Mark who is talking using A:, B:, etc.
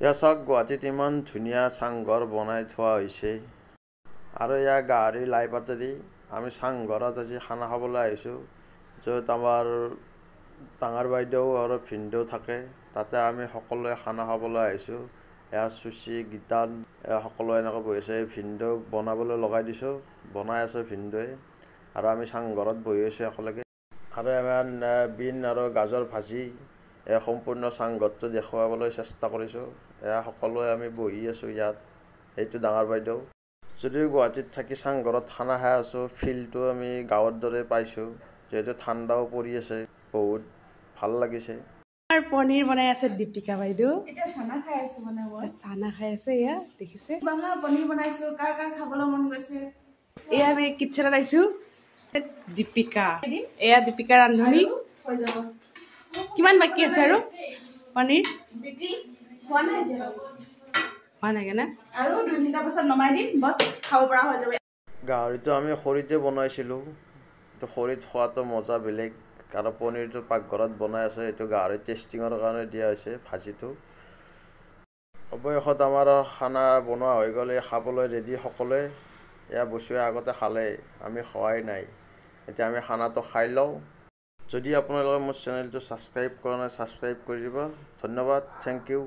A: ইয়া চাওক গুৱাহাটীত ইমান ধুনীয়া চাংঘৰ বনাই থোৱা হৈছে আৰু ইয়াৰ গাহৰি লাই পাতেদি আমি চাংঘৰত আজি খানা খাবলৈ আহিছোঁ য'ত আমাৰ ডাঙৰ বাইদেউ আৰু ভিনদেউ থাকে তাতে আমি সকলোৱে খানা খাবলৈ আহিছোঁ এয়া চুচি গীতান সকলোৱে এনেকৈ বহি আছে ভিনদেউক বনাবলৈ লগাই দিছোঁ বনাই আছে ভিনদেউৱে আৰু আমি চাংঘৰত বহি আছোঁ একেলগে আৰু আমাৰ বিন আৰু গাজৰ ভাজি সম্পূৰ্ণ চাংঘৰটো দেখুৱাবলৈ চেষ্টা কৰিছোঁ এয়া সকলোৱে আমি বহি আছোঁ ইয়াত এইটো ডাঙৰ বাইদেউ যদিও গুৱাহাটীত থাকি চাংঘৰত খানা খাই আছোঁ ফিলটো আমি গাঁৱৰ দৰে পাইছোঁ যিহেতু ঠাণ্ডাও পৰি আছে বহুত ভাল লাগিছে
B: পনীৰ বনাই আছে দীপিকা বাইদেউ
C: এটা চানা খাই আছে মানে মই
B: চানা খাই আছে এয়া দেখিছে
C: বাংলা পনীৰ বনাইছো কাৰ খাবলৈ মন গৈছে
B: এয়া আমি কিটচেনত আহিছোঁ দীপিকা এয়া দীপিকা ৰান্ধনী
C: হৈ যাব
B: কিমান বাকী আছে আৰু পনীৰ
C: বিক্ৰী হোৱা নাই
B: হোৱা নাই না
C: আৰু 2 ঘণ্টা পাছত নমাই দিম বস খাব পৰা হৈ যাব
A: গাহৰিটো আমি খৰিতে বনাইছিলোঁ তো খৰিত খোৱাটো মজা বেলেগ আৰু পনীৰটো পাকঘৰত বনাই আছে এইটো গাহৰি টেষ্টিঙৰ কাৰণে দিয়া হৈছে ভাজিটো অৱশেষত আমাৰ খানা বনোৱা হৈ গ'লে খাবলৈ ৰেডি সকলোৱে এয়া বস্তুৱে আগতে খালে আমি খোৱাই নাই এতিয়া আমি খানাটো খাই লওঁ যদি আপোনালোকে মোৰ চেনেলটো ছাবস্ক্ৰাইব কৰা নাই ছাবস্ক্ৰাইব কৰি দিব ধন্যবাদ থেংক ইউ